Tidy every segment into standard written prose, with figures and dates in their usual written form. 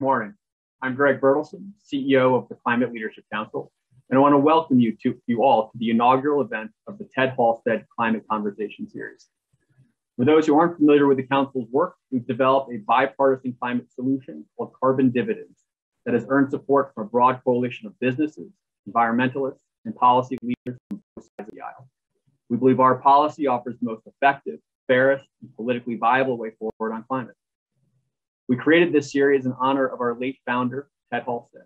Morning. I'm Greg Bertelson, CEO of the Climate Leadership Council, and I want to welcome you all to the inaugural event of the Ted Halstead Climate Conversation Series. For those who aren't familiar with the Council's work, we've developed a bipartisan climate solution called Carbon Dividends that has earned support from a broad coalition of businesses, environmentalists, and policy leaders from both sides of the aisle. We believe our policy offers the most effective, fairest, and politically viable way forward on climate. We created this series in honor of our late founder, Ted Halstead.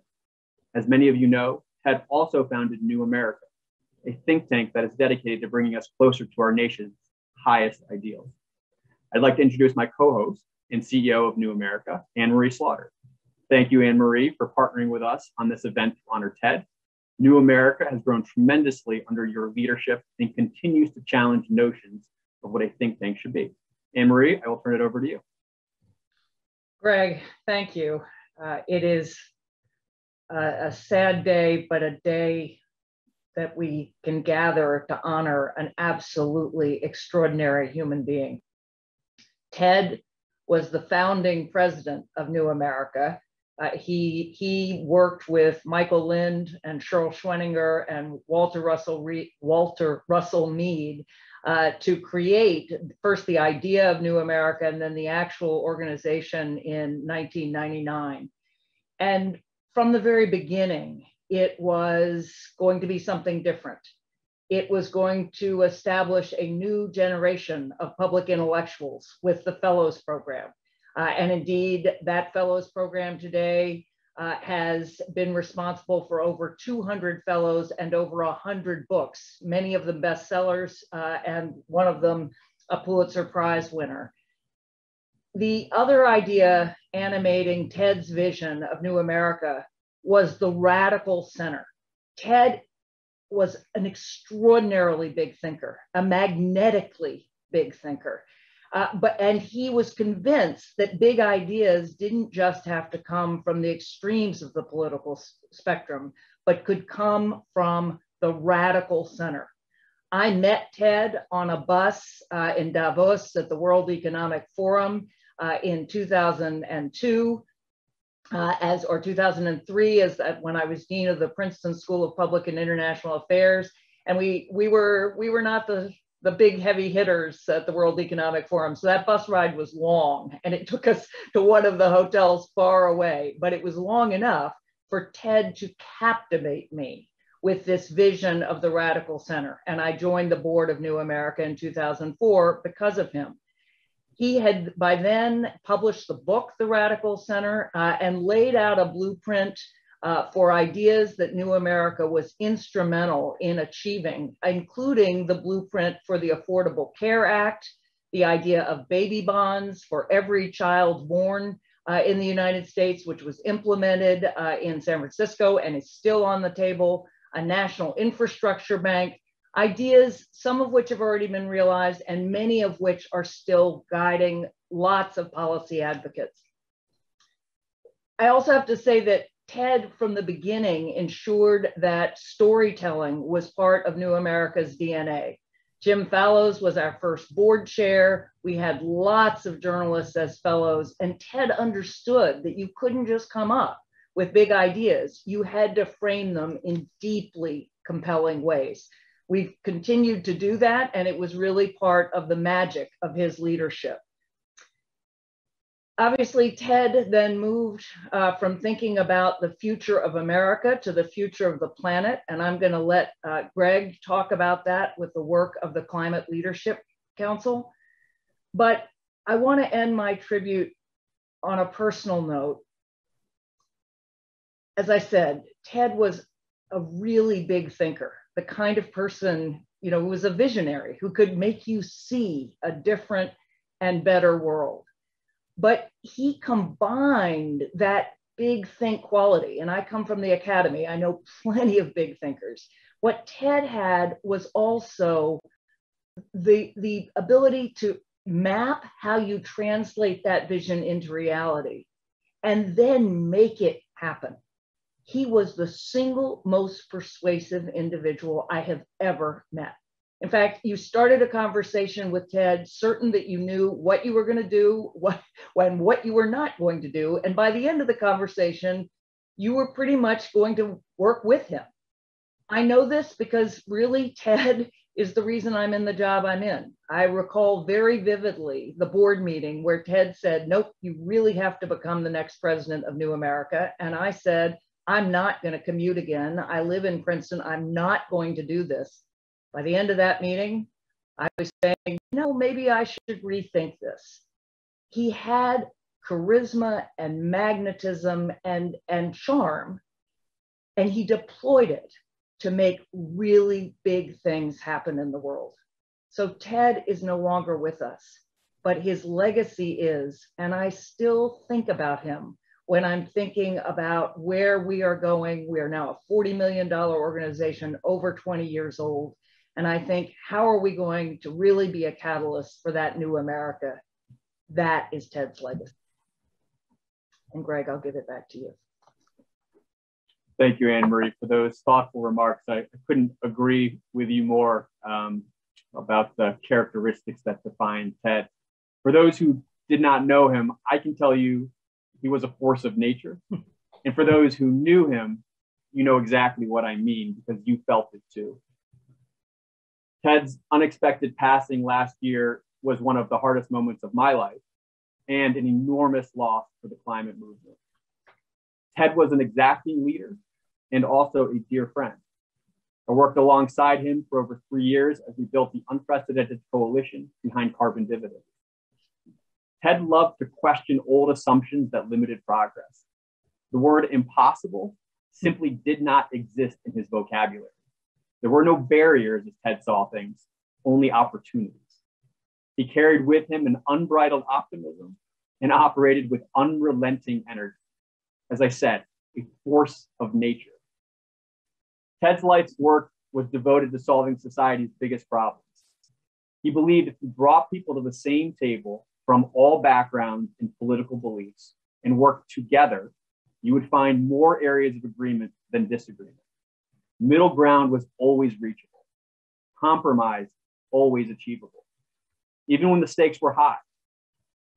As many of you know, Ted also founded New America, a think tank that is dedicated to bringing us closer to our nation's highest ideals. I'd like to introduce my co-host and CEO of New America, Anne-Marie Slaughter. Thank you, Anne-Marie, for partnering with us on this event to honor Ted. New America has grown tremendously under your leadership and continues to challenge notions of what a think tank should be. Anne-Marie, I will turn it over to you. Greg, thank you. It is a sad day, but a day that we can gather to honor an absolutely extraordinary human being. Ted was the founding president of New America. He worked with Michael Lind and Cheryl Schwenninger and Walter Russell Mead to create first the idea of New America and then the actual organization in 1999. And from the very beginning, it was going to be something different. It was going to establish a new generation of public intellectuals with the Fellows Program. And indeed, that Fellows Program today has been responsible for over 200 fellows and over 100 books, many of them bestsellers, and one of them a Pulitzer Prize winner. The other idea animating Ted's vision of New America was the radical center. Ted was an extraordinarily big thinker, a magnetically big thinker. And he was convinced that big ideas didn't just have to come from the extremes of the political spectrum, but could come from the radical center. I met Ted on a bus in Davos at the World Economic Forum in 2002, or 2003, when I was dean of the Princeton School of Public and International Affairs, and we were not the big heavy hitters at the World Economic Forum. So that bus ride was long and it took us to one of the hotels far away, but it was long enough for Ted to captivate me with this vision of the radical center. And I joined the board of New America in 2004 because of him. He had by then published the book, The Radical Center, and laid out a blueprint for ideas that New America was instrumental in achieving, including the blueprint for the Affordable Care Act, the idea of baby bonds for every child born in the United States, which was implemented in San Francisco and is still on the table, a national infrastructure bank, ideas, some of which have already been realized and many of which are still guiding lots of policy advocates. I also have to say that Ted, from the beginning, ensured that storytelling was part of New America's DNA. Jim Fallows was our first board chair. We had lots of journalists as fellows, and Ted understood that you couldn't just come up with big ideas. You had to frame them in deeply compelling ways. We've continued to do that, and it was really part of the magic of his leadership. Obviously, Ted then moved from thinking about the future of America to the future of the planet. And I'm going to let Greg talk about that with the work of the Climate Leadership Council. But I want to end my tribute on a personal note. As I said, Ted was a really big thinker, the kind of person, who was a visionary, who could make you see a different and better world. But he combined that big think quality, and I come from the academy, I know plenty of big thinkers. What Ted had was also the ability to map how you translate that vision into reality and then make it happen. He was the single most persuasive individual I have ever met. In fact, you started a conversation with Ted, certain that you knew what you were going to do, what you were not going to do. And by the end of the conversation, you were pretty much going to work with him. I know this because really Ted is the reason I'm in the job I'm in. I recall very vividly the board meeting where Ted said, nope, you really have to become the next president of New America. And I said, I'm not going to commute again. I live in Princeton. I'm not going to do this. By the end of that meeting, I was saying, maybe I should rethink this. He had charisma and magnetism and charm, and he deployed it to make really big things happen in the world. So Ted is no longer with us, but his legacy is, and I still think about him when I'm thinking about where we are going. We are now a $40 million organization, over 20 years old. And I think, how are we going to really be a catalyst for that new America? That is Ted's legacy. And Greg, I'll give it back to you. Thank you, Anne Marie, for those thoughtful remarks. I couldn't agree with you more about the characteristics that define Ted. For those who did not know him, I can tell you he was a force of nature. And for those who knew him, you know exactly what I mean because you felt it too. Ted's unexpected passing last year was one of the hardest moments of my life and an enormous loss for the climate movement. Ted was an exacting leader and also a dear friend. I worked alongside him for over 3 years as we built the unprecedented coalition behind carbon dividends. Ted loved to question old assumptions that limited progress. The word impossible simply did not exist in his vocabulary. There were no barriers as Ted saw things, only opportunities. He carried with him an unbridled optimism and operated with unrelenting energy. As I said, a force of nature. Ted's life's work was devoted to solving society's biggest problems. He believed if you brought people to the same table from all backgrounds and political beliefs and worked together, you would find more areas of agreement than disagreement. Middle ground was always reachable. Compromise, always achievable. Even when the stakes were high,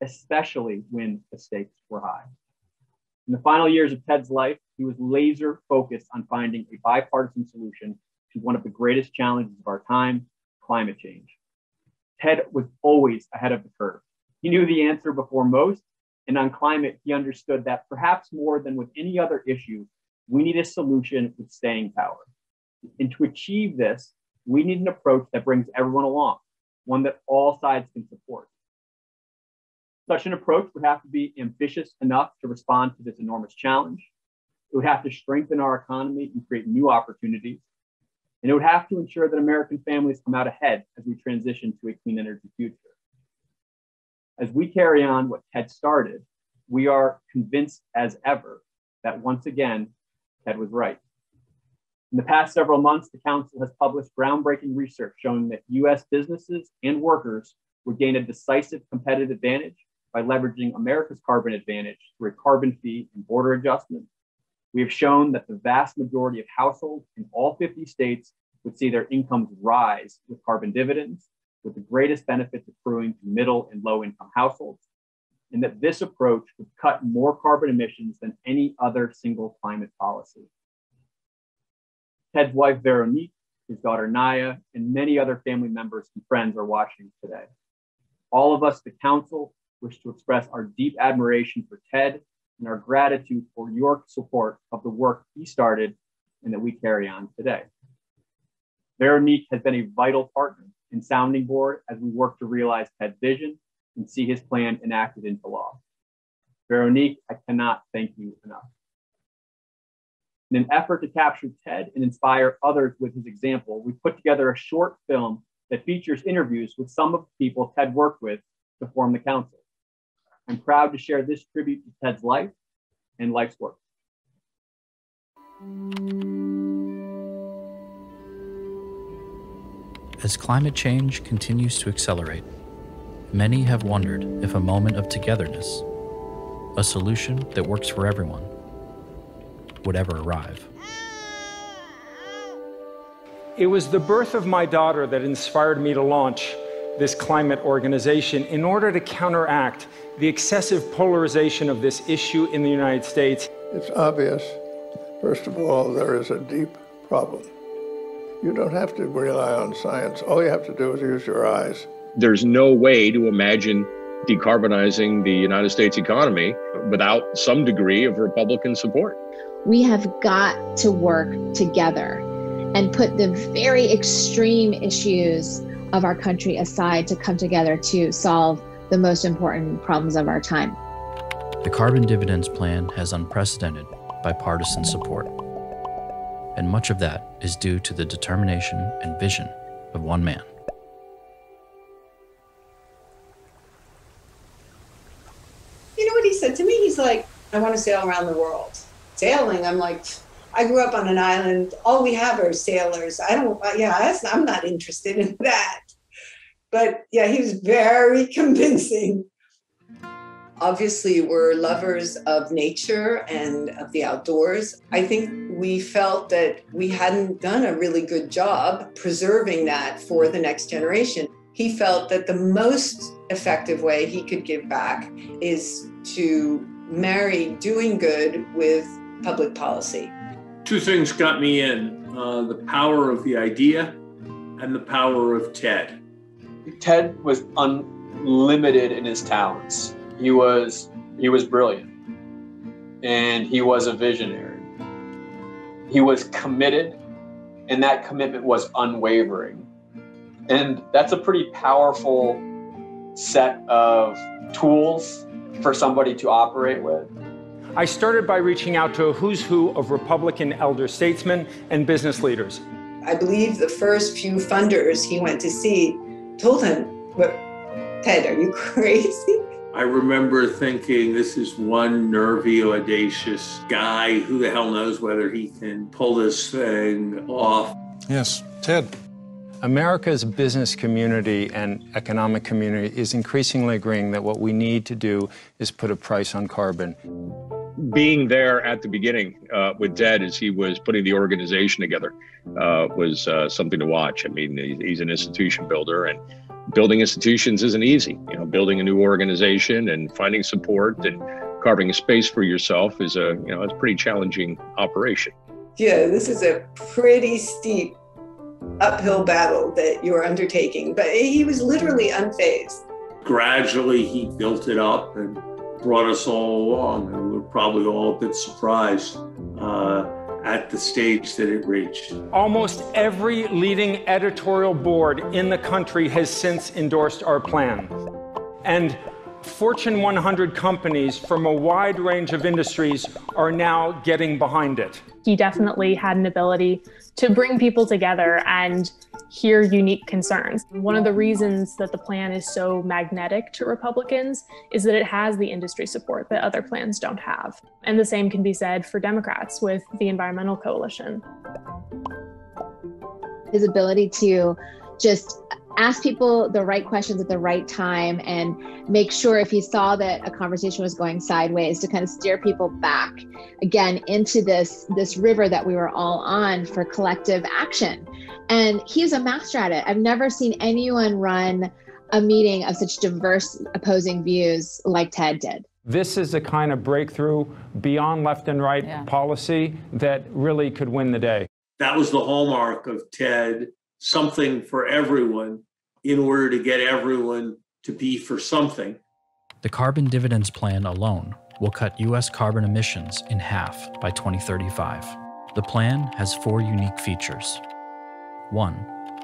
especially when the stakes were high. In the final years of Ted's life, he was laser focused on finding a bipartisan solution to one of the greatest challenges of our time, climate change. Ted was always ahead of the curve. He knew the answer before most, and on climate, he understood that perhaps more than with any other issue, we need a solution with staying power. And to achieve this, we need an approach that brings everyone along, one that all sides can support. Such an approach would have to be ambitious enough to respond to this enormous challenge. It would have to strengthen our economy and create new opportunities. And it would have to ensure that American families come out ahead as we transition to a clean energy future. As we carry on what Ted started, we are convinced as ever that once again, Ted was right. In the past several months, the Council has published groundbreaking research showing that US businesses and workers would gain a decisive competitive advantage by leveraging America's carbon advantage through a carbon fee and border adjustment. We have shown that the vast majority of households in all 50 states would see their incomes rise with carbon dividends, with the greatest benefits accruing to middle and low income households, and that this approach would cut more carbon emissions than any other single climate policy. Ted's wife, Veronique, his daughter, Naya, and many other family members and friends are watching today. All of us, the Council, wish to express our deep admiration for Ted and our gratitude for your support of the work he started and that we carry on today. Veronique has been a vital partner and sounding board as we work to realize Ted's vision and see his plan enacted into law. Veronique, I cannot thank you enough. In an effort to capture Ted and inspire others with his example, we put together a short film that features interviews with some of the people Ted worked with to form the Council. I'm proud to share this tribute to Ted's life and life's work. As climate change continues to accelerate, many have wondered if a moment of togetherness, a solution that works for everyone, would ever arrive. It was the birth of my daughter that inspired me to launch this climate organization in order to counteract the excessive polarization of this issue in the United States. It's obvious, first of all, there is a deep problem. You don't have to rely on science. All you have to do is use your eyes. There's no way to imagine decarbonizing the United States economy without some degree of Republican support. We have got to work together and put the very extreme issues of our country aside to come together to solve the most important problems of our time. The Carbon Dividends Plan has unprecedented bipartisan support, and much of that is due to the determination and vision of one man. You know what he said to me? He's like, I want to sail around the world. Sailing, I'm like, I grew up on an island. All we have are sailors. I'm not interested in that. But yeah, he was very convincing. Obviously, we're lovers of nature and of the outdoors. I think we felt that we hadn't done a really good job preserving that for the next generation. He felt that the most effective way he could give back is to marry doing good with public policy. Two things got me in, the power of the idea and the power of Ted. Ted was unlimited in his talents. He was brilliant, and he was a visionary. He was committed, and that commitment was unwavering. And that's a pretty powerful set of tools for somebody to operate with. I started by reaching out to a who's who of Republican elder statesmen and business leaders. I believe the first few funders he went to see told him, Ted, are you crazy? I remember thinking, this is one nervy, audacious guy. Who the hell knows whether he can pull this thing off? Yes, Ted. America's business community and economic community is increasingly agreeing that what we need to do is put a price on carbon. Being there at the beginning with Ted as he was putting the organization together was something to watch. I mean, he's an institution builder, and building institutions isn't easy. You know, building a new organization and finding support and carving a space for yourself is it's a pretty challenging operation. Yeah, this is a pretty steep uphill battle that you're undertaking, but he was literally unfazed. Gradually, he built it up and brought us all along, and we're probably all a bit surprised at the stage that it reached. Almost every leading editorial board in the country has since endorsed our plan. And Fortune 100 companies from a wide range of industries are now getting behind it. He definitely had an ability to bring people together and hear unique concerns. One of the reasons that the plan is so magnetic to Republicans is that it has the industry support that other plans don't have. And the same can be said for Democrats with the Environmental Coalition. His ability to just ask people the right questions at the right time and make sure if he saw that a conversation was going sideways to kind of steer people back again into this river that we were all on for collective action. And he's a master at it. I've never seen anyone run a meeting of such diverse opposing views like Ted did. This is a kind of breakthrough beyond left and right policy that really could win the day. That was the hallmark of Ted, something for everyone, in order to get everyone to be for something. The Carbon Dividends Plan alone will cut U.S. carbon emissions in half by 2035. The plan has 4 unique features. 1,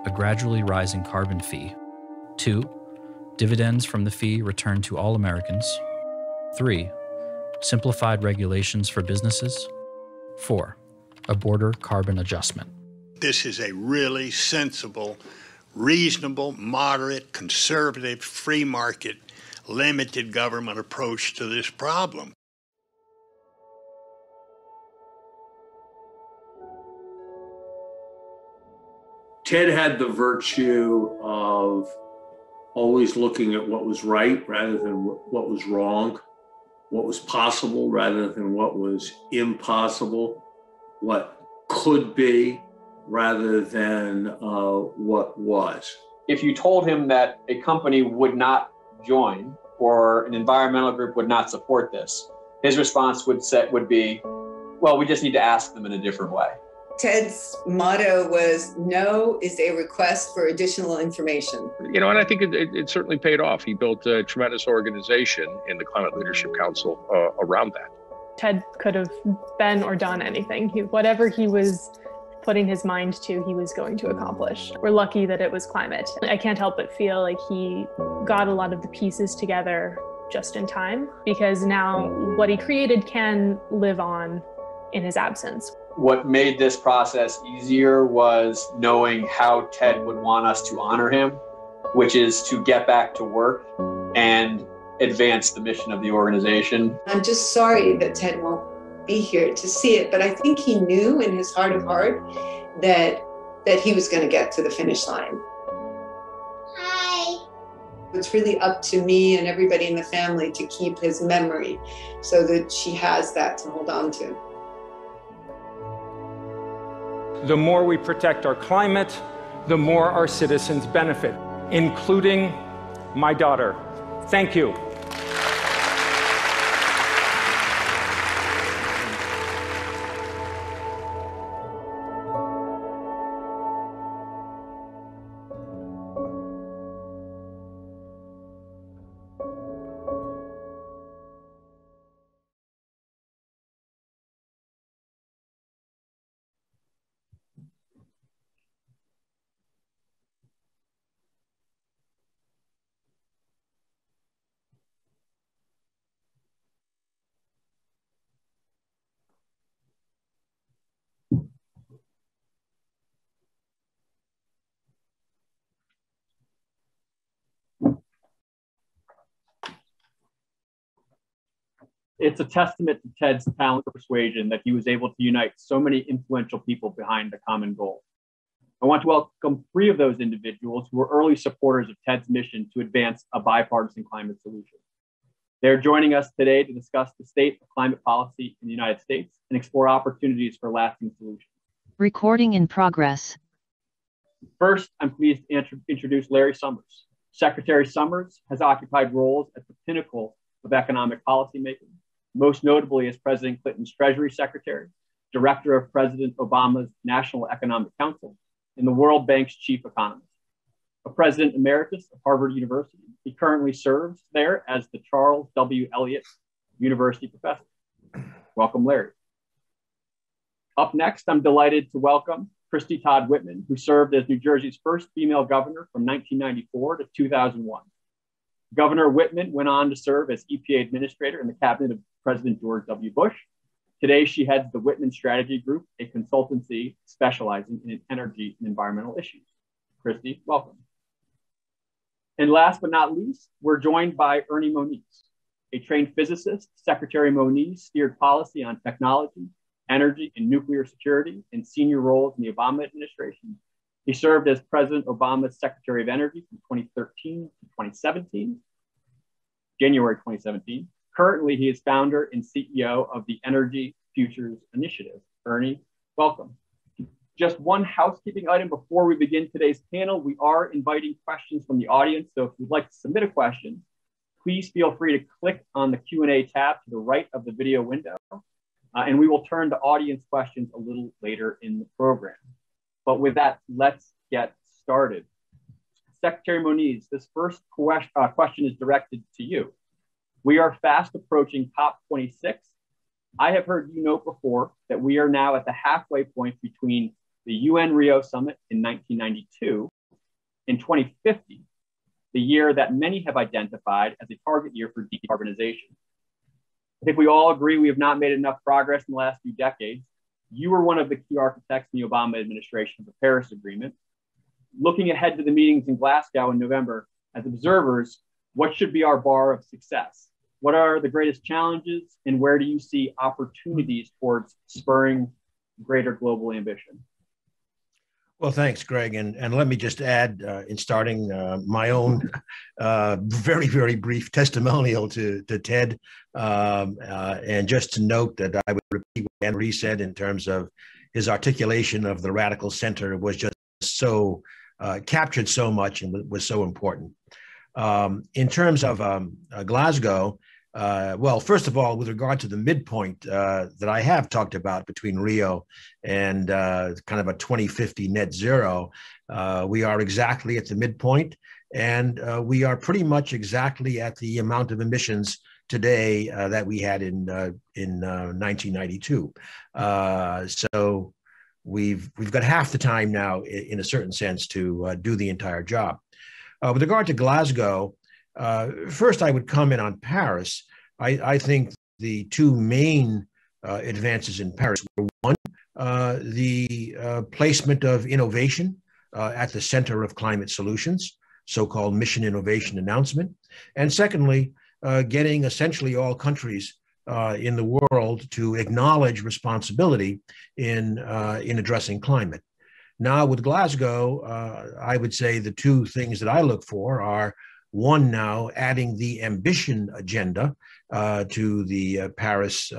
a gradually rising carbon fee. 2, dividends from the fee returned to all Americans. 3, simplified regulations for businesses. 4, a border carbon adjustment. This is a really sensible, reasonable, moderate, conservative, free market, limited government approach to this problem. Ted had the virtue of always looking at what was right rather than what was wrong, what was possible rather than what was impossible, what could be rather than what was. If you told him that a company would not join or an environmental group would not support this, his response would be, well, we just need to ask them in a different way. Ted's motto was, no is a request for additional information. You know, and I think it certainly paid off. He built a tremendous organization in the Climate Leadership Council around that. Ted could have been or done anything. Whatever he was putting his mind to, he was going to accomplish. We're lucky that it was climate. I can't help but feel like he got a lot of the pieces together just in time, because now what he created can live on in his absence. What made this process easier was knowing how Ted would want us to honor him, which is to get back to work and advance the mission of the organization. I'm just sorry that Ted won't be here to see it, but I think he knew in his heart of heart that he was going to get to the finish line. Hi. It's really up to me and everybody in the family to keep his memory so that she has that to hold on to. The more we protect our climate, the more our citizens benefit, including my daughter. Thank you. It's a testament to Ted's talent and persuasion that he was able to unite so many influential people behind a common goal. I want to welcome 3 of those individuals who were early supporters of Ted's mission to advance a bipartisan climate solution. They're joining us today to discuss the state of climate policy in the United States and explore opportunities for lasting solutions. Recording in progress. First, I'm pleased to introduce Larry Summers. Secretary Summers has occupied roles at the pinnacle of economic policymaking, most notably as President Clinton's Treasury Secretary, Director of President Obama's National Economic Council, and the World Bank's Chief Economist. A President Emeritus of Harvard University, he currently serves there as the Charles W. Eliot University Professor. Welcome, Larry. Up next, I'm delighted to welcome Christy Todd Whitman, who served as New Jersey's first female governor from 1994 to 2001. Governor Whitman went on to serve as EPA administrator in the cabinet of President George W. Bush. Today, she heads the Whitman Strategy Group, a consultancy specializing in energy and environmental issues. Christy, welcome. And last but not least, we're joined by Ernest Moniz, a trained physicist. Secretary Moniz steered policy on technology, energy, and nuclear security in senior roles in the Obama administration. He served as President Obama's Secretary of Energy from 2013 to 2017, January 2017. Currently, he is founder and CEO of the Energy Futures Initiative. Ernie, welcome. Just one housekeeping item before we begin today's panel. We are inviting questions from the audience. So if you'd like to submit a question, please feel free to click on the Q&A tab to the right of the video window. And we will turn to audience questions a little later in the program. But with that, let's get started. Secretary Moniz, this first question is directed to you. We are fast approaching COP26. I have heard you note before that we are now at the halfway point between the UN Rio Summit in 1992 and 2050, the year that many have identified as a target year for decarbonization. I think we all agree we have not made enough progress in the last few decades. You were one of the key architects in the Obama administration of the Paris Agreement. Looking ahead to the meetings in Glasgow in November, as observers, what should be our bar of success? What are the greatest challenges, and where do you see opportunities towards spurring greater global ambition? Well, thanks, Greg. And let me just add, in starting my own very, very brief testimonial to Ted, and just to note that I would repeat what Henry said in terms of his articulation of the radical center was just so captured so much and was so important. In terms of Glasgow, well, first of all, with regard to the midpoint that I have talked about between Rio and kind of a 2050 net zero, we are exactly at the midpoint, and we are pretty much exactly at the amount of emissions today that we had in 1992. So we've got half the time now, in a certain sense, to do the entire job. With regard to Glasgow, first I would comment on Paris. I think the two main advances in Paris were, one, the placement of innovation at the center of climate solutions, so-called mission innovation announcement, and secondly, getting essentially all countries in the world to acknowledge responsibility in addressing climate. Now with Glasgow, I would say the two things that I look for are, one, now adding the ambition agenda to the Paris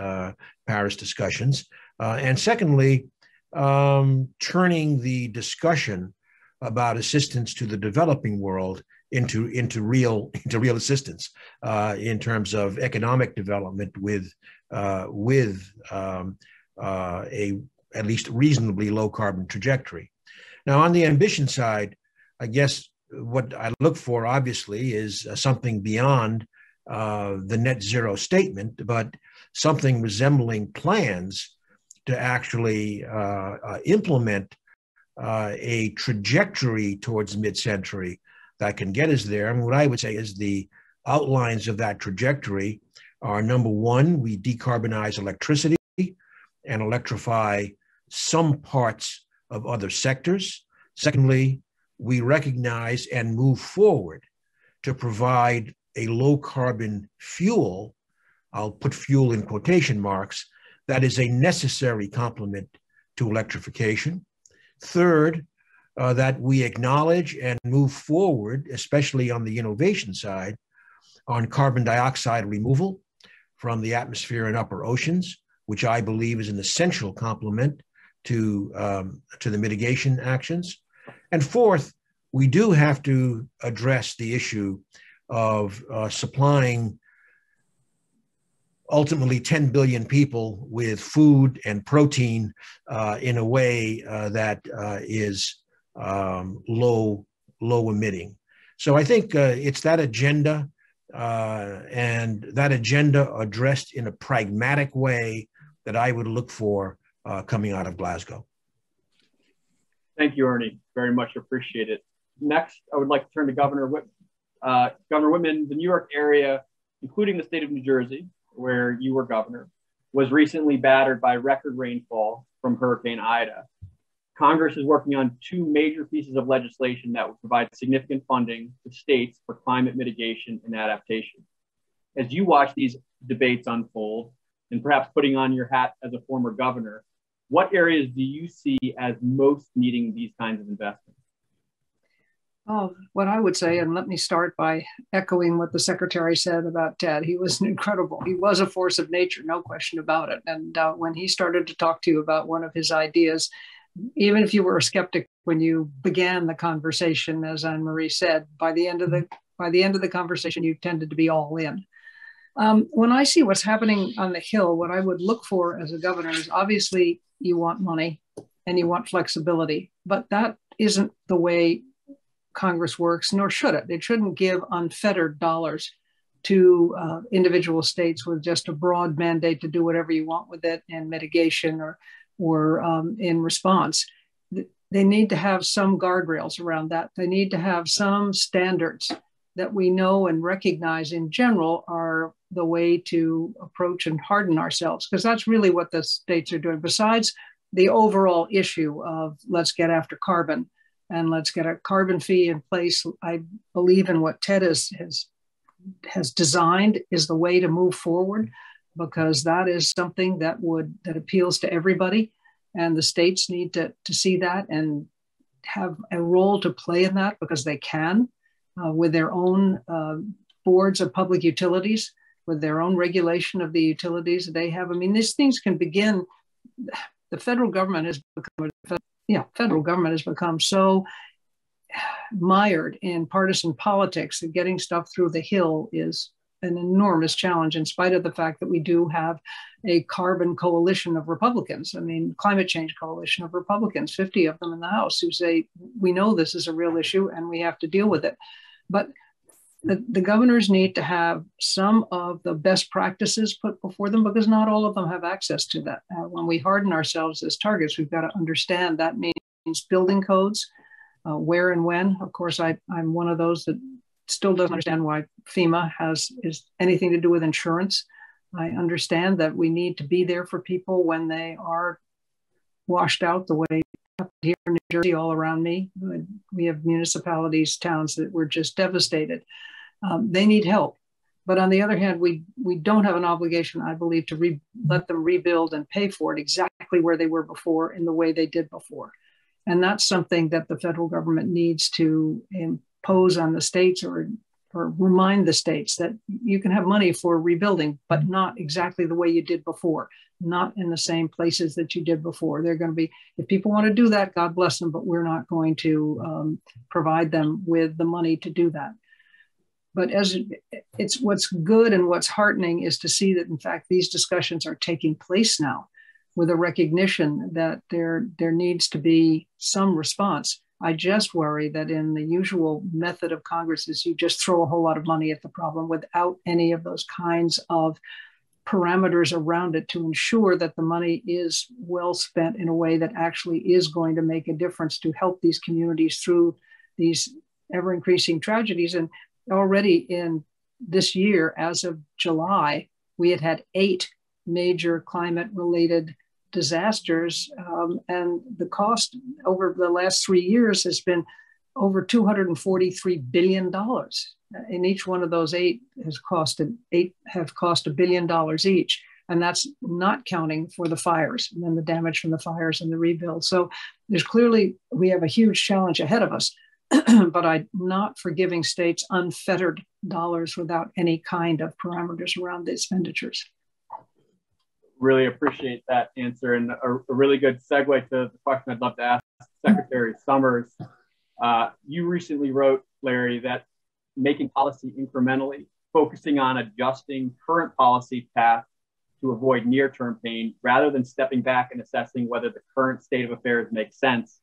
discussions, and secondly, turning the discussion about assistance to the developing world into real assistance in terms of economic development with a at least reasonably low carbon trajectory. Now, on the ambition side, I guess what I look for obviously is something beyond the net zero statement, but something resembling plans to actually implement a trajectory towards mid-century that can get us there. And what I would say is the outlines of that trajectory are, number one, we decarbonize electricity and electrify some parts of other sectors. Secondly, we recognize and move forward to provide a low carbon fuel, I'll put fuel in quotation marks, that is a necessary complement to electrification. Third, that we acknowledge and move forward, especially on the innovation side, on carbon dioxide removal from the atmosphere and upper oceans, which I believe is an essential complement to the mitigation actions. And fourth, we do have to address the issue of supplying ultimately 10 billion people with food and protein in a way that is low emitting. So I think it's that agenda, and that agenda addressed in a pragmatic way that I would look for coming out of Glasgow. Thank you, Ernie. Very much appreciate it. Next, I would like to turn to Governor Whitman. Governor Whitman, the New York area, including the state of New Jersey, where you were governor, was recently battered by record rainfall from Hurricane Ida. Congress is working on two major pieces of legislation that will provide significant funding to states for climate mitigation and adaptation. As you watch these debates unfold, and perhaps putting on your hat as a former governor, what areas do you see as most needing these kinds of investments? Oh, what I would say, and let me start by echoing what the secretary said about Ted. He was incredible. He was a force of nature, no question about it. And when he started to talk to you about one of his ideas, even if you were a skeptic when you began the conversation, as Anne-Marie said, by the end of the conversation, you tended to be all in. When I see what's happening on the Hill, what I would look for as a governor is, obviously you want money and you want flexibility, but that isn't the way Congress works, nor should it. It shouldn't give unfettered dollars to individual states with just a broad mandate to do whatever you want with it in mitigation or in response. They need to have some guardrails around that. They need to have some standards that we know and recognize in general are the way to approach and harden ourselves, because that's really what the states are doing. Besides the overall issue of let's get after carbon and let's get a carbon fee in place, I believe in what Ted has designed is the way to move forward, because that is something that appeals to everybody, and the states need to see that and have a role to play in that, because they can with their own boards of public utilities, with their own regulation of the utilities they have. I mean, these things can begin. the federal government has become so mired in partisan politics that getting stuff through the Hill is an enormous challenge, in spite of the fact that we do have a carbon coalition of Republicans. I mean, climate change coalition of Republicans, 50 of them in the House, who say, we know this is a real issue and we have to deal with it. But the governors need to have some of the best practices put before them, because not all of them have access to that. When we harden ourselves as targets, we've got to understand that means building codes, where and when. Of course, I'm one of those that still doesn't understand why FEMA is anything to do with insurance. I understand that we need to be there for people when they are washed out, the way here in New Jersey, all around me. We have municipalities, towns that were just devastated. They need help. But on the other hand, we don't have an obligation, I believe, to let them rebuild and pay for it exactly where they were before in the way they did before. And that's something that the federal government needs to impose on the states, or remind the states that you can have money for rebuilding, but not exactly the way you did before, not in the same places that you did before. They're going to be, if people want to do that, God bless them, but we're not going to provide them with the money to do that. But it's what's good and what's heartening is to see that, in fact, these discussions are taking place now, with a recognition that there needs to be some response. I just worry that in the usual method of Congress is you just throw a whole lot of money at the problem without any of those kinds of parameters around it to ensure that the money is well spent in a way that actually is going to make a difference to help these communities through these ever increasing tragedies. And already in this year, as of July, we had 8 major climate related disasters, and the cost over the last 3 years has been over $243 billion. In each one of those 8 have cost $1 billion each. And that's not counting for the fires and then the damage from the fires and the rebuild. So we have a huge challenge ahead of us, but I'm not for giving states unfettered dollars without any kind of parameters around the expenditures. Really appreciate that answer, and a really good segue to the question I'd love to ask Secretary Summers. You recently wrote, Larry, that making policy incrementally, focusing on adjusting current policy path to avoid near-term pain, rather than stepping back and assessing whether the current state of affairs makes sense,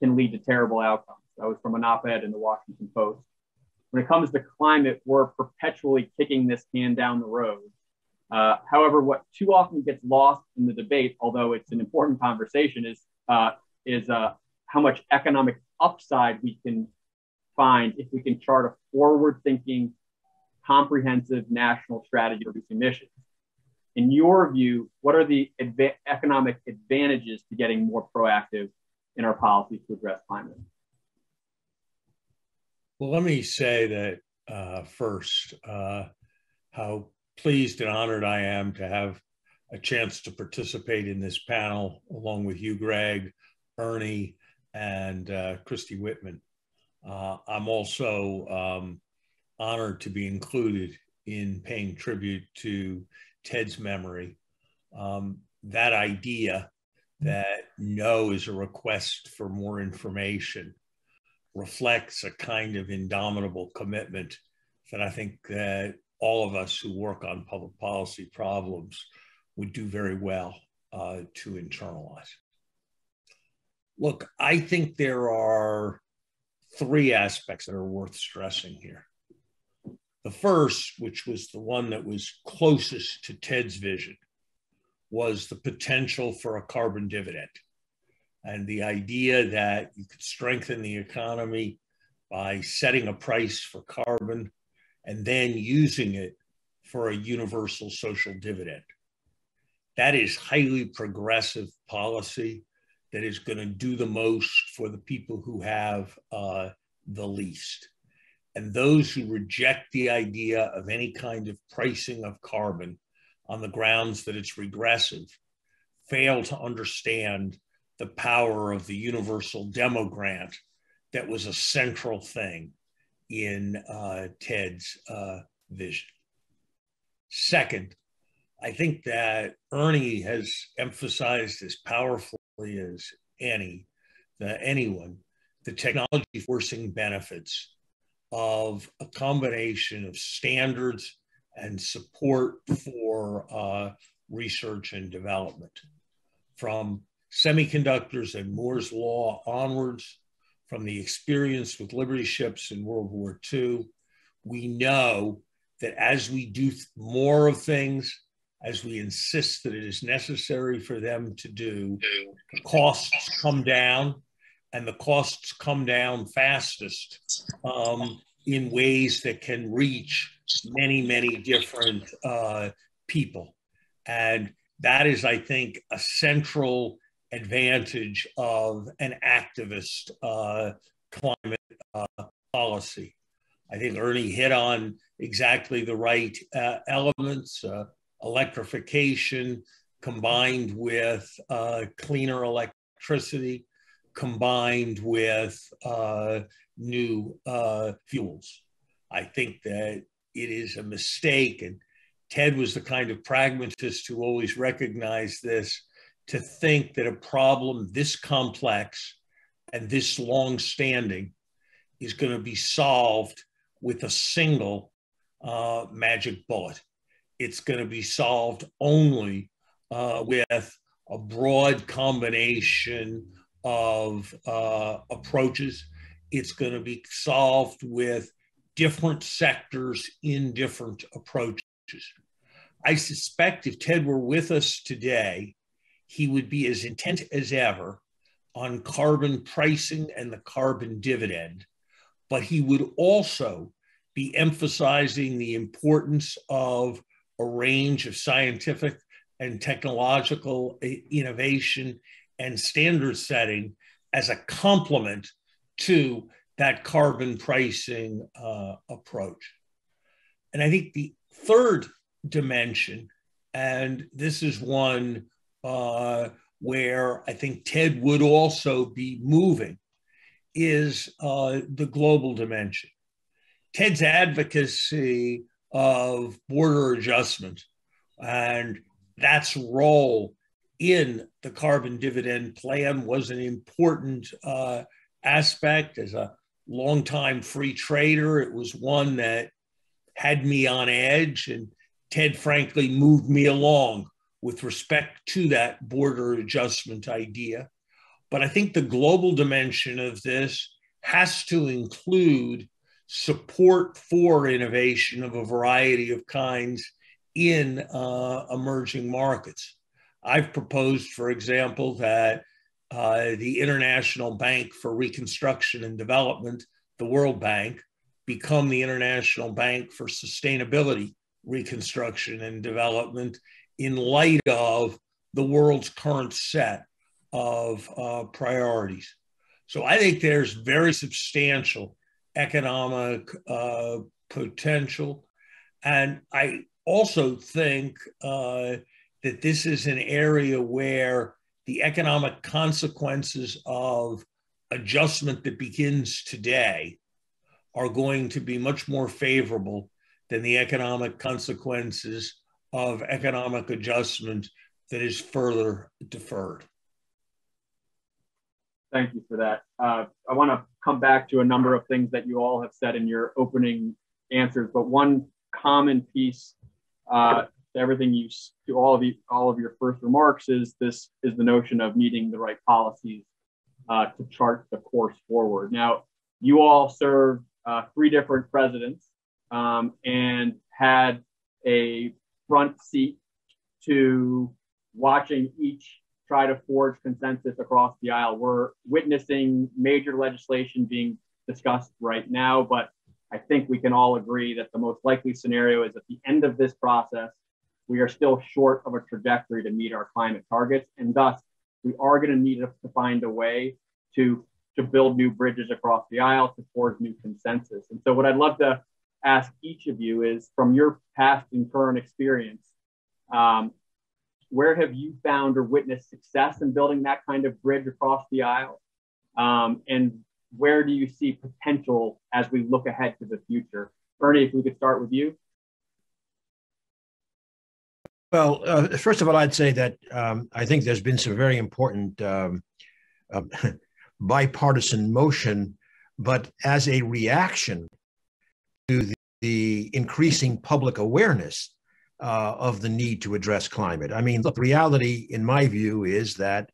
can lead to terrible outcomes. That was from an op-ed in the Washington Post. When it comes to climate, we're perpetually kicking this can down the road. However, what too often gets lost in the debate, although it's an important conversation, is how much economic upside we can find if we can chart a forward-thinking, comprehensive national strategy to reduce emissions. In your view, what are the economic advantages to getting more proactive in our policies to address climate? Well, let me say that first, how pleased and honored I am to have a chance to participate in this panel along with you, Greg, Ernie, and Christy Whitman. I'm also honored to be included in paying tribute to Ted's memory. That idea that no is a request for more information reflects a kind of indomitable commitment that I think that all of us who work on public policy problems would do very well to internalize. Look, I think there are 3 aspects that are worth stressing here. The first, which was the one that was closest to Ted's vision, was the potential for a carbon dividend, and the idea that you could strengthen the economy by setting a price for carbon and then using it for a universal social dividend. That is highly progressive policy that is going to do the most for the people who have the least. And those who reject the idea of any kind of pricing of carbon on the grounds that it's regressive fail to understand the power of the universal demo grant that was a central thing in Ted's vision. Second, I think that Ernie has emphasized as powerfully as anyone, the technology forcing benefits of a combination of standards and support for research and development. From semiconductors and Moore's Law onwards, from the experience with Liberty ships in World War II, we know that as we do more of things, as we insist that it is necessary for them to do, the costs come down, and the costs come down fastest in ways that can reach many, many different people. And that is, I think, a central advantage of an activist climate policy. I think Ernie hit on exactly the right elements. Electrification combined with cleaner electricity, combined with new fuels. I think that it is a mistake, and Ted was the kind of pragmatist who always recognized this, to think that a problem this complex and this long-standing is going to be solved with a single magic bullet. It's going to be solved only with a broad combination of approaches. It's going to be solved with different sectors in different approaches. I suspect if Ted were with us today, he would be as intent as ever on carbon pricing and the carbon dividend, but he would also be emphasizing the importance of a range of scientific and technological innovation and standard setting as a complement to that carbon pricing approach. And I think the third dimension, and this is one where I think Ted would also be moving, is the global dimension. Ted's advocacy of border adjustment and that's role in the carbon dividend plan was an important aspect. As a longtime free trader, it was one that had me on edge, and Ted frankly moved me along with respect to that border adjustment idea. But I think the global dimension of this has to include support for innovation of a variety of kinds in emerging markets. I've proposed, for example, that the International Bank for Reconstruction and Development, the World Bank, become the International Bank for Sustainability, Reconstruction and Development in light of the world's current set of priorities. So I think there's very substantial economic potential. And I also think that this is an area where the economic consequences of adjustment that begins today are going to be much more favorable than the economic consequences of economic adjustment that is further deferred. Thank you for that. I want to come back to a number of things that you all have said in your opening answers, but one common piece to everything to all of your first remarks is the notion of needing the right policies to chart the course forward. Now, you all served 3 different presidents and had a front seat to watching each try to forge consensus across the aisle. We're witnessing major legislation being discussed right now, but I think we can all agree that the most likely scenario is at the end of this process, we are still short of a trajectory to meet our climate targets, and thus we are going to need to find a way to build new bridges across the aisle to forge new consensus. And so what I'd love to ask each of you is, from your past and current experience, where have you found or witnessed success in building that kind of bridge across the aisle? And where do you see potential as we look ahead to the future? Ernie, if we could start with you. Well, first of all, I'd say that I think there's been some very important bipartisan motion, but as a reaction to the increasing public awareness of the need to address climate. I mean, look, the reality, in my view, is that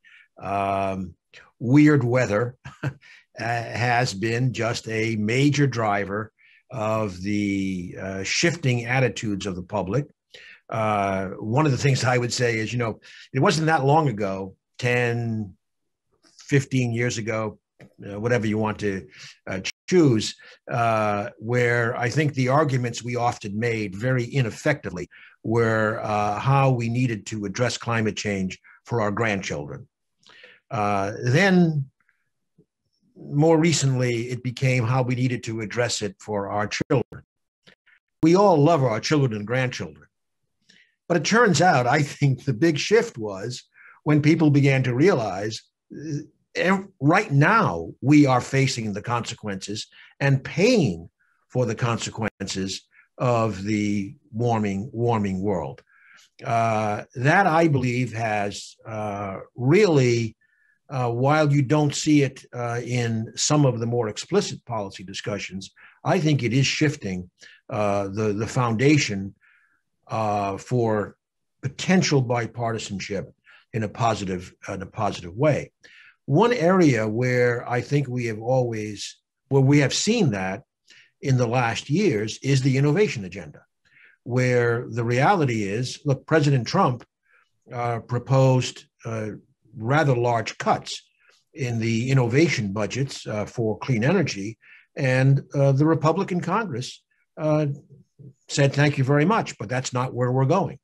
weird weather has been just a major driver of the shifting attitudes of the public. One of the things I would say is, it wasn't that long ago, 10, 15 years ago, whatever you want to choose, where I think the arguments we often made very ineffectively were how we needed to address climate change for our grandchildren. Then, more recently, it became how we needed to address it for our children. We all love our children and grandchildren. But it turns out, I think the big shift was when people began to realize right now we are facing the consequences and paying for the consequences of the warming world. That, I believe, has really, while you don't see it in some of the more explicit policy discussions, I think it is shifting the foundation for potential bipartisanship in a positive way. One area where I think we have seen that in the last years is the innovation agenda, where the reality is, look, President Trump proposed rather large cuts in the innovation budgets for clean energy, and the Republican Congress said, thank you very much, but that's not where we're going.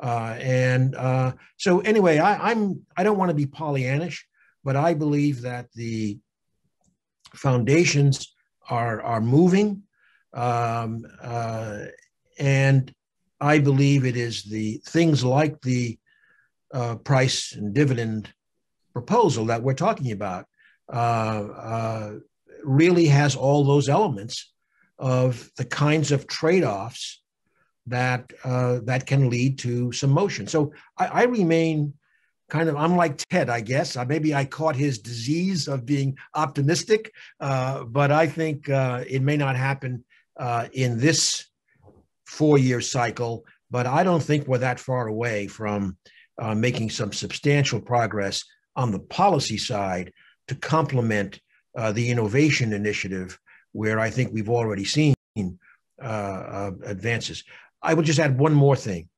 So anyway, I don't want to be Pollyannish, but I believe that the foundations are moving, and I believe it is the things like the price and dividend proposal that we're talking about really has all those elements of the kinds of trade-offs that can lead to some motion. So I remain I'm like Ted, I guess. Maybe I caught his disease of being optimistic, but I think it may not happen in this 4-year cycle, but I don't think we're that far away from making some substantial progress on the policy side to complement the innovation initiative, where I think we've already seen advances. I would just add one more thing.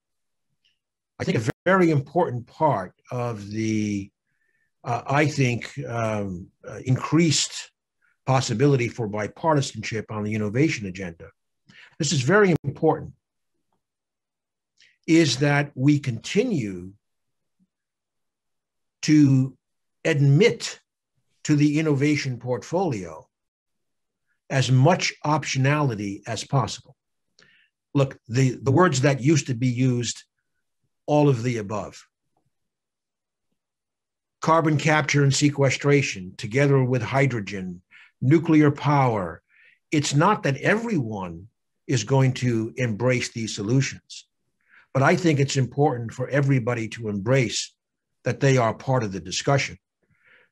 I think a very important part of the, increased possibility for bipartisanship on the innovation agenda, this is very important, is that we continue to admit to the innovation portfolio as much optionality as possible. Look, the words that used to be used, all of the above. Carbon capture and sequestration, together with hydrogen, nuclear power. It's not that everyone is going to embrace these solutions, but I think it's important for everybody to embrace that they are part of the discussion,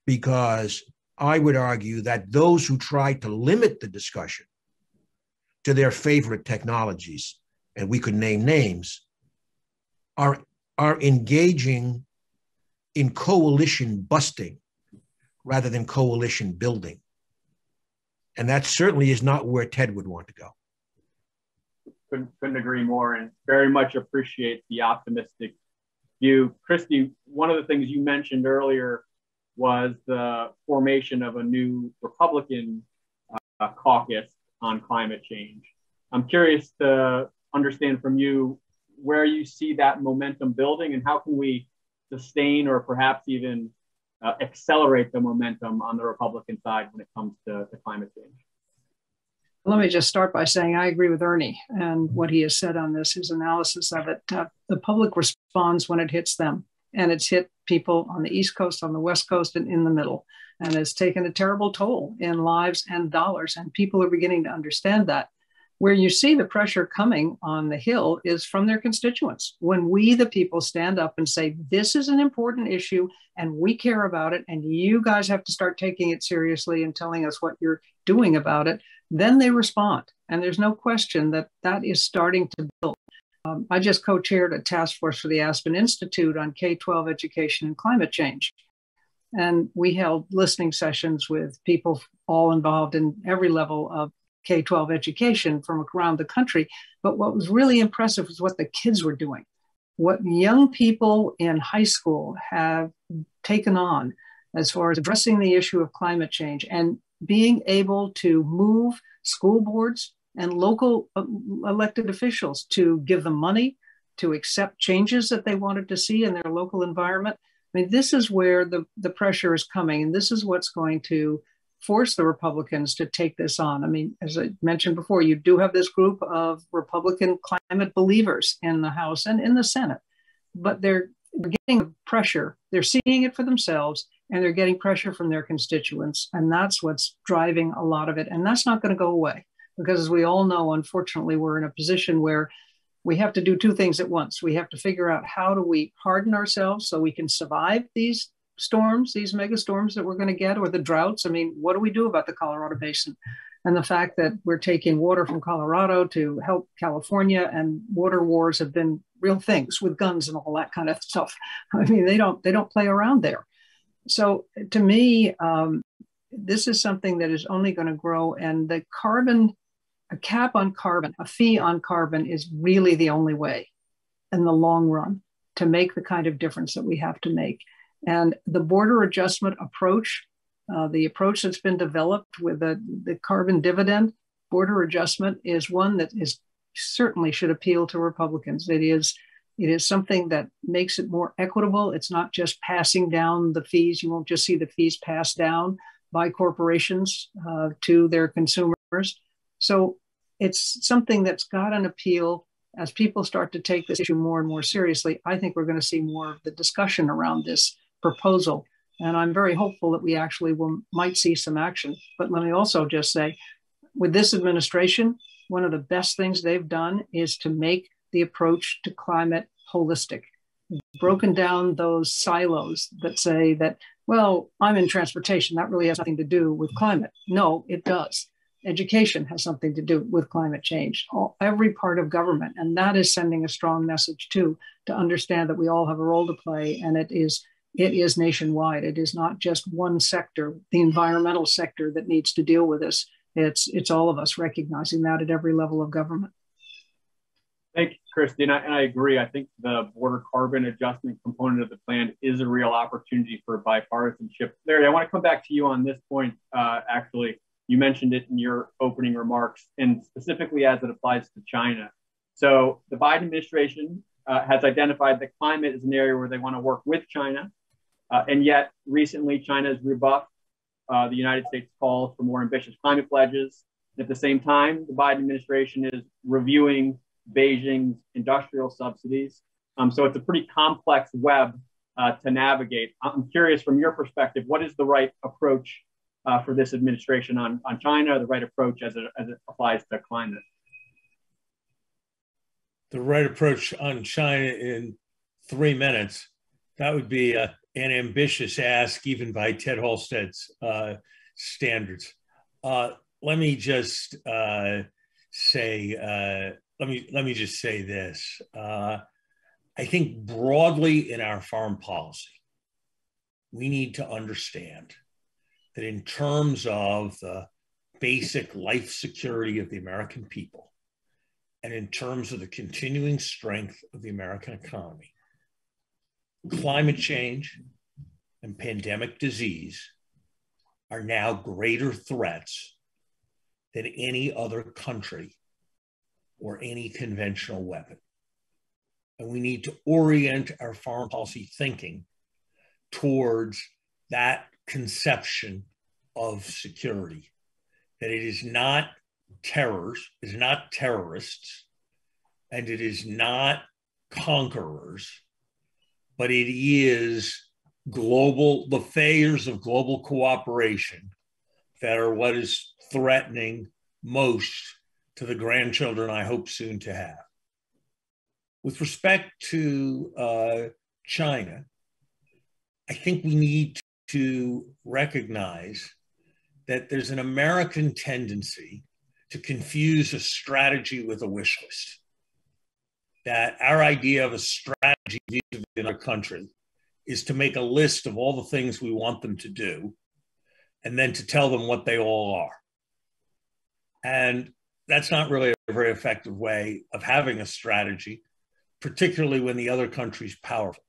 because I would argue that those who try to limit the discussion to their favorite technologies, and we could name names, are engaging in coalition busting rather than coalition building. And that certainly is not where Ted would want to go. Couldn't agree more, and very much appreciate the optimistic view. Christy, one of the things you mentioned earlier was the formation of a new Republican caucus on climate change. I'm curious to understand from you where you see that momentum building, and how can we sustain or perhaps even accelerate the momentum on the Republican side when it comes to climate change. Let me just start by saying I agree with Ernie and what he has said on this, his analysis of it. The public responds when it hits them, and it's hit people on the East Coast, on the West Coast, and in the middle. And it's taken a terrible toll in lives and dollars, and people are beginning to understand that. Where you see the pressure coming on the Hill is from their constituents. When we, the people, stand up and say, this is an important issue and we care about it, and you guys have to start taking it seriously and telling us what you're doing about it, then they respond. And there's no question that that is starting to build. I just co-chaired a task force for the Aspen Institute on K-12 education and climate change. And we held listening sessions with people all involved in every level of K-12 education from around the country. But what was really impressive was what the kids were doing. What young people in high school have taken on as far as addressing the issue of climate change and being able to move school boards and local elected officials to give them money, to accept changes that they wanted to see in their local environment. I mean, this is where the pressure is coming, and this is what's going to force the Republicans to take this on. I mean, as I mentioned before, you do have this group of Republican climate believers in the House and in the Senate, but they're getting pressure. They're seeing it for themselves, and they're getting pressure from their constituents. And that's what's driving a lot of it. And that's not going to go away because, as we all know, unfortunately, we're in a position where we have to do two things at once. We have to figure out how do we harden ourselves so we can survive these storms, these mega storms that we're going to get, or the droughts. I mean, what do we do about the Colorado Basin? And the fact that we're taking water from Colorado to help California, and water wars have been real things with guns and all that kind of stuff. I mean, they don't play around there. So to me, this is something that is only going to grow, and the carbon, a cap on carbon, a fee on carbon is really the only way in the long run to make the kind of difference that we have to make. And the border adjustment approach, the approach that's been developed with the carbon dividend, border adjustment is one that is certainly should appeal to Republicans. It is something that makes it more equitable. It's not just passing down the fees. You won't just see the fees passed down by corporations to their consumers. So it's something that's got an appeal. As people start to take this issue more and more seriously, I think we're going to see more of the discussion around this proposal. And I'm very hopeful that we actually might see some action. But let me also just say, with this administration, one of the best things they've done is to make the approach to climate holistic. Broken down those silos that say that, well, I'm in transportation, that really has nothing to do with climate. No, it does. Education has something to do with climate change, every part of government. And that is sending a strong message too, to understand that we all have a role to play, and it is nationwide. It is not just one sector, the environmental sector, that needs to deal with this. It's all of us recognizing that at every level of government. Thank you, Christy. And I agree. I think the border carbon adjustment component of the plan is a real opportunity for bipartisanship. Larry, I want to come back to you on this point. Actually, you mentioned it in your opening remarks, and specifically as it applies to China. So the Biden administration has identified that climate is an area where they want to work with China. And yet recently China has rebuffed the United States calls for more ambitious climate pledges. At the same time, the Biden administration is reviewing Beijing's industrial subsidies. So it's a pretty complex web to navigate. I'm curious, from your perspective, what is the right approach for this administration on China, the right approach as it applies to climate? The right approach on China in 3 minutes, that would be an ambitious ask, even by Ted Halstead's standards. Let me just say, let me just say this. I think broadly in our foreign policy, we need to understand that in terms of the basic life security of the American people, and in terms of the continuing strength of the American economy, climate change and pandemic disease are now greater threats than any other country or any conventional weapon. And we need to orient our foreign policy thinking towards that conception of security, that it is not terrors, it is not terrorists, and it is not conquerors, but it is the failures of global cooperation that are what is threatening most to the grandchildren I hope soon to have. With respect to China, I think we need to recognize that there's an American tendency to confuse a strategy with a wish list. That our idea of a strategy in our country is to make a list of all the things we want them to do and then to tell them what they all are. And that's not really a very effective way of having a strategy, particularly when the other country's powerful.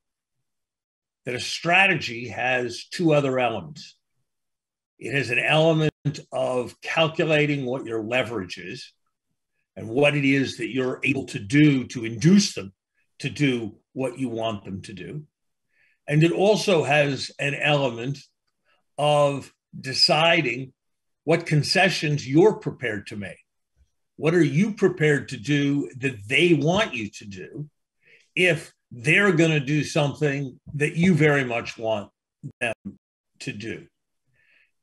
That a strategy has two other elements. It has an element of calculating what your leverage is and what it is that you're able to do to induce them to do what you want them to do. And it also has an element of deciding what concessions you're prepared to make. What are you prepared to do that they want you to do if they're going to do something that you very much want them to do?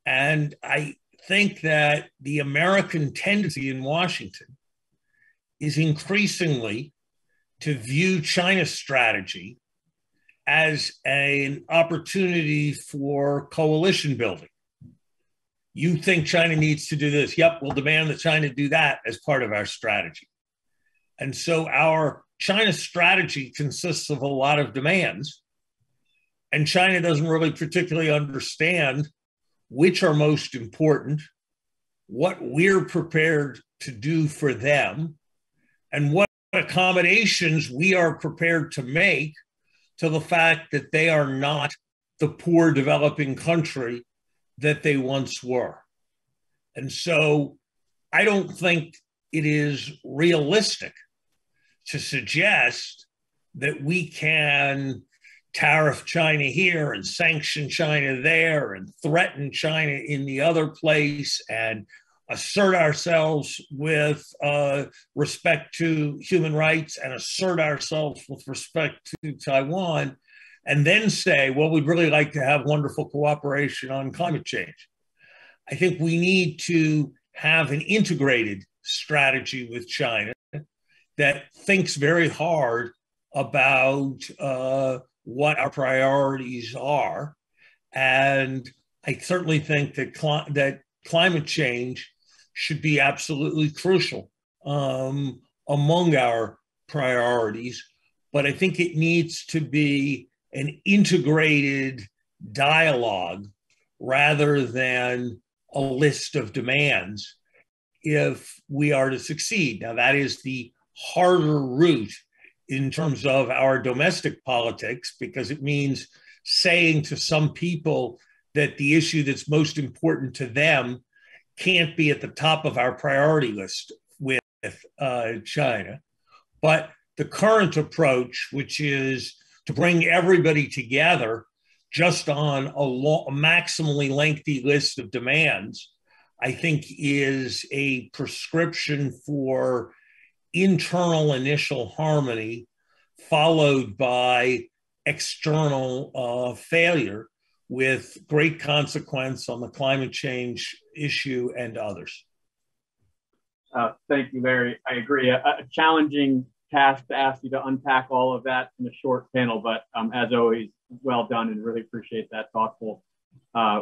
And I think that the American tendency in Washington is increasingly to view China's strategy as an opportunity for coalition building. You think China needs to do this? Yep, we'll demand that China do that as part of our strategy. And so our China strategy consists of a lot of demands, and China doesn't really particularly understand which are most important, what we're prepared to do for them, and what accommodations we are prepared to make to the fact that they are not the poor developing country that they once were. And so I don't think it is realistic to suggest that we can tariff China here and sanction China there and threaten China in the other place and assert ourselves with respect to human rights and assert ourselves with respect to Taiwan, and then say, well, we'd really like to have wonderful cooperation on climate change. I think we need to have an integrated strategy with China that thinks very hard about what our priorities are. And I certainly think that climate change should be absolutely crucial among our priorities. But I think it needs to be an integrated dialogue rather than a list of demands if we are to succeed. Now, that is the harder route in terms of our domestic politics, because it means saying to some people that the issue that's most important to them can't be at the top of our priority list with China. But the current approach, which is to bring everybody together just on a maximally lengthy list of demands, I think is a prescription for internal initial harmony followed by external failure with great consequence on the climate change issue and others. Thank you, Larry. I agree. A challenging task to ask you to unpack all of that in a short panel, but as always, well done, and really appreciate that thoughtful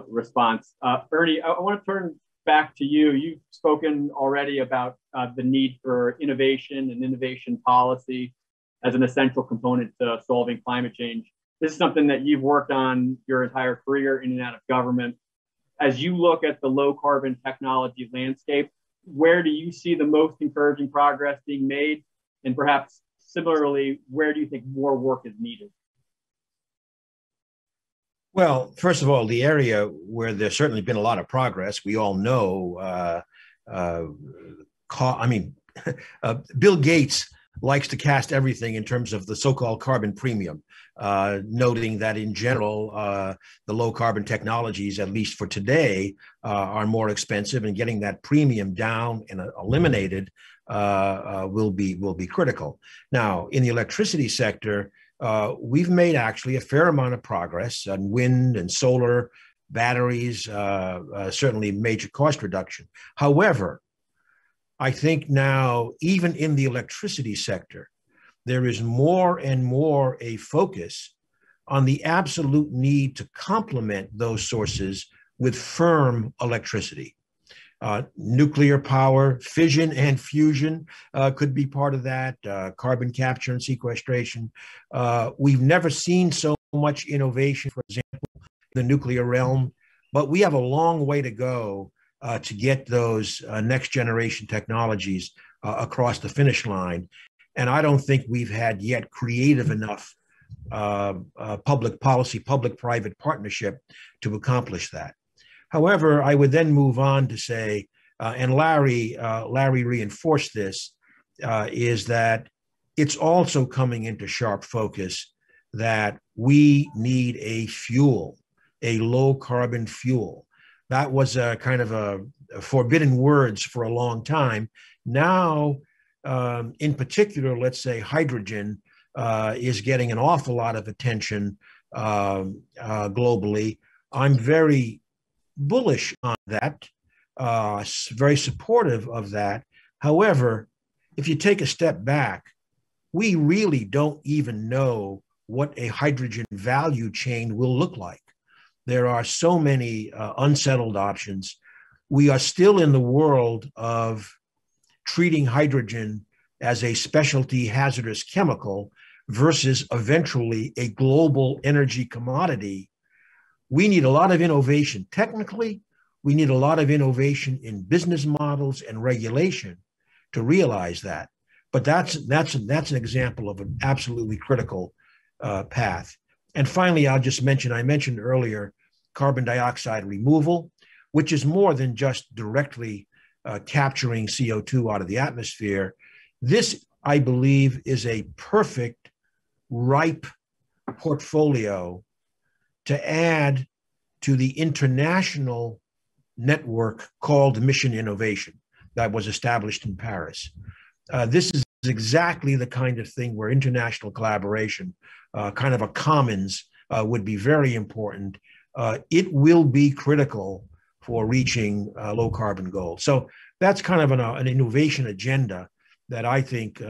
response. Ernie, I want to turn back to you. You've spoken already about the need for innovation and innovation policy as an essential component to solving climate change. This is something that you've worked on your entire career in and out of government. As you look at the low carbon technology landscape, where do you see the most encouraging progress being made? And perhaps similarly, where do you think more work is needed? Well, first of all, the area where there's certainly been a lot of progress, we all know, Bill Gates likes to cast everything in terms of the so-called carbon premium, noting that in general, the low carbon technologies, at least for today, are more expensive, and getting that premium down and eliminated will be critical. Now, in the electricity sector, we've made actually a fair amount of progress on wind and solar, batteries, certainly major cost reduction. However, I think now, even in the electricity sector, there is more and more a focus on the absolute need to complement those sources with firm electricity. Nuclear power, fission and fusion could be part of that, carbon capture and sequestration. We've never seen so much innovation, for example, in the nuclear realm, but we have a long way to go to get those next generation technologies across the finish line. And I don't think we've had yet creative enough public policy, public-private partnership to accomplish that. However, I would then move on to say, and Larry reinforced this, is that it's also coming into sharp focus that we need a fuel, a low carbon fuel. That was a kind of a forbidden words for a long time. Now, in particular, let's say hydrogen is getting an awful lot of attention globally. I'm very bullish on that, very supportive of that. However, if you take a step back, we really don't even know what a hydrogen value chain will look like. There are so many unsettled options. We are still in the world of treating hydrogen as a specialty hazardous chemical versus eventually a global energy commodity. We need a lot of innovation technically. We need a lot of innovation in business models and regulation to realize that. But that's an example of an absolutely critical path. And finally, I'll just mention, I mentioned earlier, carbon dioxide removal, which is more than just directly capturing CO2 out of the atmosphere. This, I believe, is a perfect, ripe portfolio to add to the international network called Mission Innovation that was established in Paris. This is exactly the kind of thing where international collaboration, kind of a commons, would be very important. It will be critical for reaching low carbon goals. So that's kind of an innovation agenda that I think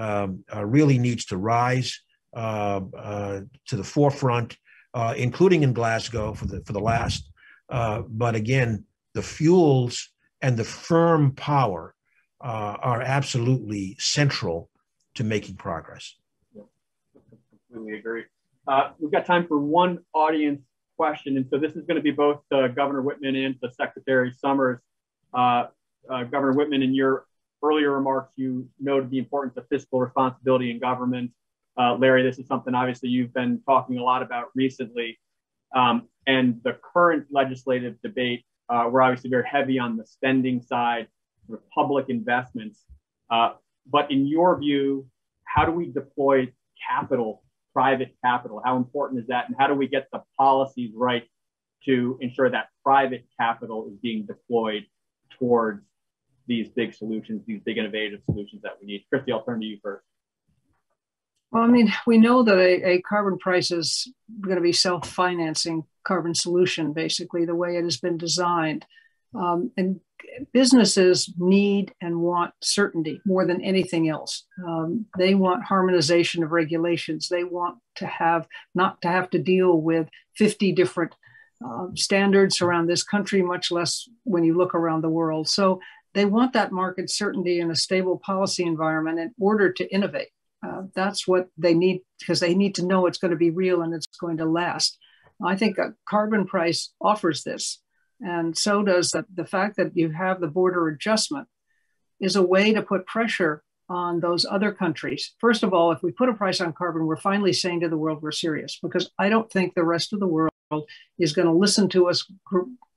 really needs to rise to the forefront, including in Glasgow for the last. But again, the fuels and the firm power are absolutely central to making progress. Yeah, completely agree. We've got time for one audience question. And so this is going to be both Governor Whitman and the Secretary Summers. Governor Whitman, in your earlier remarks, you noted the importance of fiscal responsibility in government. Larry, this is something obviously you've been talking a lot about recently. And the current legislative debate, we're obviously very heavy on the spending side with public investments. But in your view, how do we deploy capital, private capital? How important is that? And how do we get the policies right to ensure that private capital is being deployed towards these big solutions, these big innovative solutions that we need? Christy, I'll turn to you first. Well, I mean, we know that a carbon price is going to be self-financing carbon solution, basically, the way it has been designed. And businesses need and want certainty more than anything else. They want harmonization of regulations. They want to not to have to deal with 50 different standards around this country, much less when you look around the world. So they want that market certainty and a stable policy environment in order to innovate. That's what they need, because they need to know it's going to be real and it's going to last. I think a carbon price offers this. And so does the fact that you have the border adjustment is a way to put pressure on those other countries. First of all, if we put a price on carbon, we're finally saying to the world we're serious, because I don't think the rest of the world is going to listen to us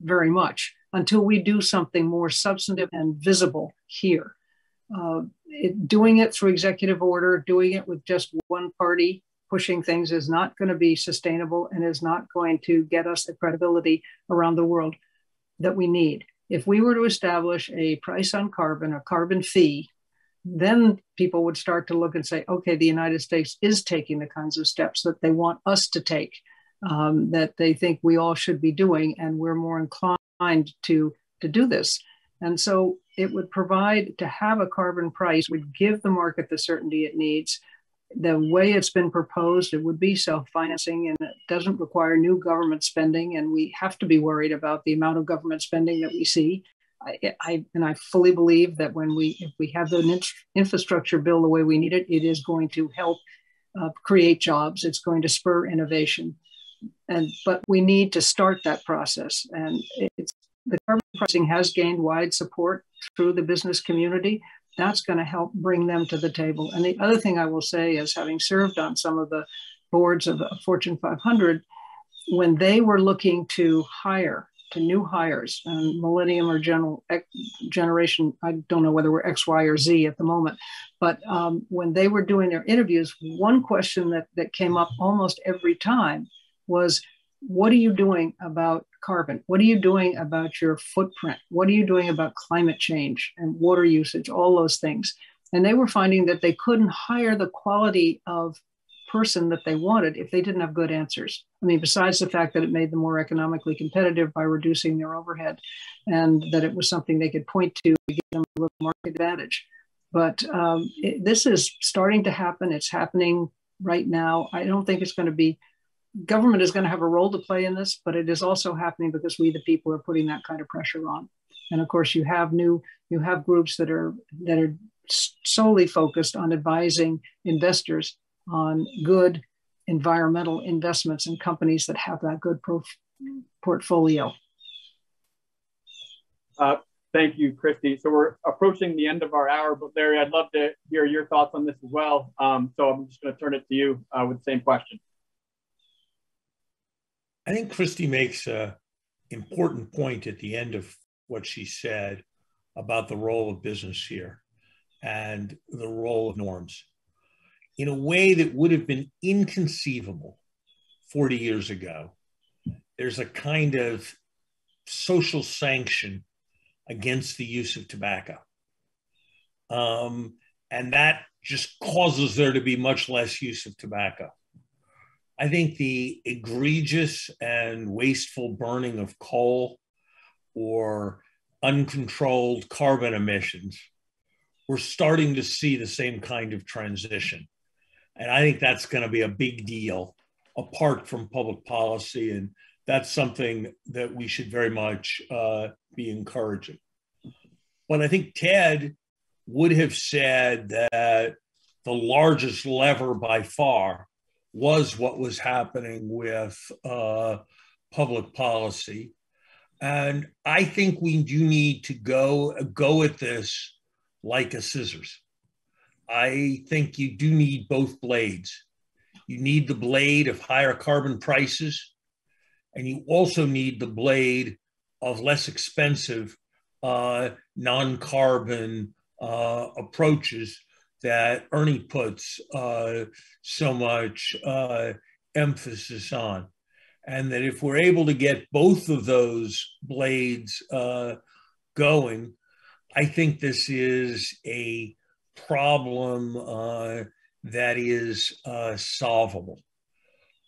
very much until we do something more substantive and visible here. Doing it through executive order, doing it with just one party pushing things is not going to be sustainable and is not going to get us the credibility around the world that we need. If we were to establish a price on carbon, a carbon fee, then people would start to look and say, okay, the United States is taking the kinds of steps that they want us to take, that they think we all should be doing, and we're more inclined to do this. And so it would provide, to have a carbon price would give the market the certainty it needs. The way it's been proposed, it would be self-financing, and it doesn't require new government spending. And we have to be worried about the amount of government spending that we see. I fully believe that if we have the infrastructure bill the way we need it, it is going to help create jobs. It's going to spur innovation. But we need to start that process. And the carbon pricing has gained wide support through the business community. That's going to help bring them to the table. And the other thing I will say is, having served on some of the boards of Fortune 500, when they were looking to hire, to new hires, millennium or generation, I don't know whether we're X, Y, or Z at the moment, but when they were doing their interviews, one question that came up almost every time was, what are you doing about carbon? What are you doing about your footprint? What are you doing about climate change and water usage, all those things? And they were finding that they couldn't hire the quality of person that they wanted if they didn't have good answers. I mean, besides the fact that it made them more economically competitive by reducing their overhead, and that it was something they could point to give them a little market advantage. But this is starting to happen. It's happening right now. I don't think it's going to be, government is going to have a role to play in this, but it is also happening because we, the people, are putting that kind of pressure on. And of course, you have groups that are solely focused on advising investors on good environmental investments in companies that have that good portfolio. Thank you, Christy. So we're approaching the end of our hour, but Larry, I'd love to hear your thoughts on this as well. So I'm just going to turn it to you with the same question. I think Christy makes an important point at the end of what she said about the role of business here and the role of norms in a way that would have been inconceivable 40 years ago. There's a kind of social sanction against the use of tobacco. And that just causes there to be much less use of tobacco. I think the egregious and wasteful burning of coal or uncontrolled carbon emissions, we're starting to see the same kind of transition. And I think that's going to be a big deal apart from public policy. And that's something that we should very much be encouraging. But I think Ted would have said that the largest lever by far was what was happening with public policy. And I think we do need to go at this like a scissors. I think you do need both blades. You need the blade of higher carbon prices, and you also need the blade of less expensive non-carbon approaches that Ernie puts so much emphasis on. And that if we're able to get both of those blades going, I think this is a problem that is solvable.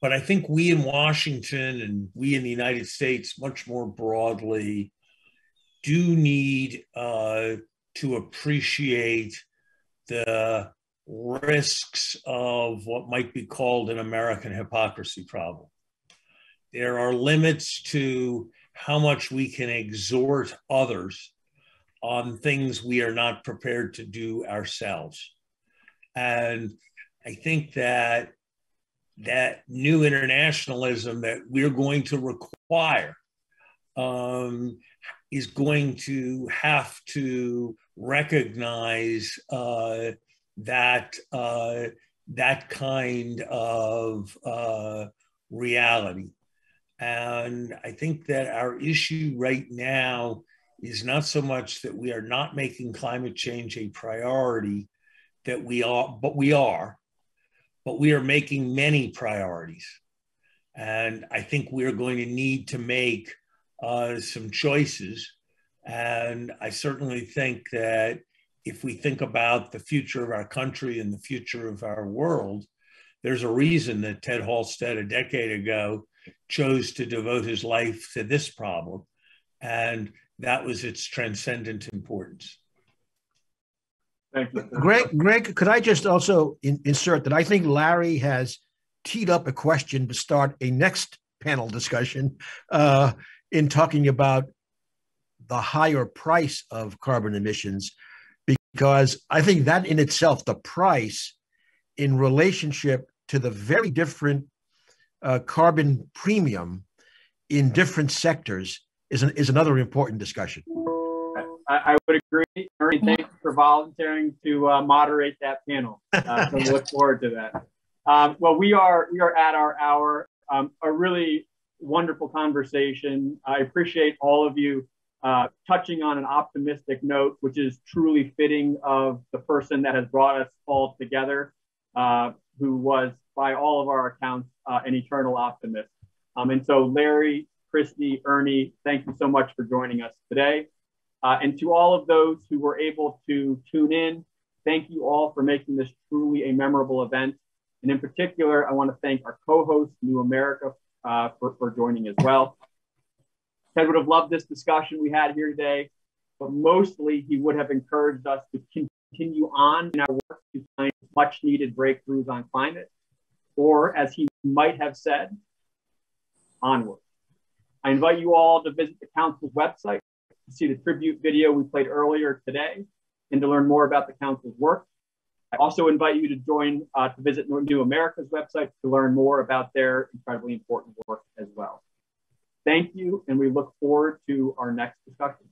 But I think we in Washington and we in the United States much more broadly do need to appreciate the risks of what might be called an American hypocrisy problem. There are limits to how much we can exhort others on things we are not prepared to do ourselves. And I think that new internationalism that we're going to require is going to have to recognize that kind of reality. And I think that our issue right now is not so much that we are not making climate change a priority, but we are making many priorities. And I think we're going to need to make some choices. And I certainly think that if we think about the future of our country and the future of our world, there's a reason that Ted Halstead a decade ago chose to devote his life to this problem. And that was its transcendent importance. Thank you. Greg, could I just also insert that I think Larry has teed up a question to start a next panel discussion in talking about the higher price of carbon emissions, because I think that in itself, the price in relationship to the very different carbon premium in different sectors is another important discussion. I would agree. Ernie, thank you for volunteering to moderate that panel. So we look forward to that. Well, we are at our hour. A really wonderful conversation. I appreciate all of you touching on an optimistic note, which is truly fitting of the person that has brought us all together, who was, by all of our accounts, an eternal optimist. And so Larry, Christy, Ernie, thank you so much for joining us today. And to all of those who were able to tune in, thank you all for making this truly a memorable event. And in particular, I want to thank our co-host, New America, for joining as well. Ted would have loved this discussion we had here today, but mostly he would have encouraged us to continue on in our work to find much needed breakthroughs on climate, or as he might have said, onward. I invite you all to visit the Council's website to see the tribute video we played earlier today and to learn more about the Council's work. I also invite you to join, to visit New America's website to learn more about their incredibly important work as well. Thank you, and we look forward to our next discussion.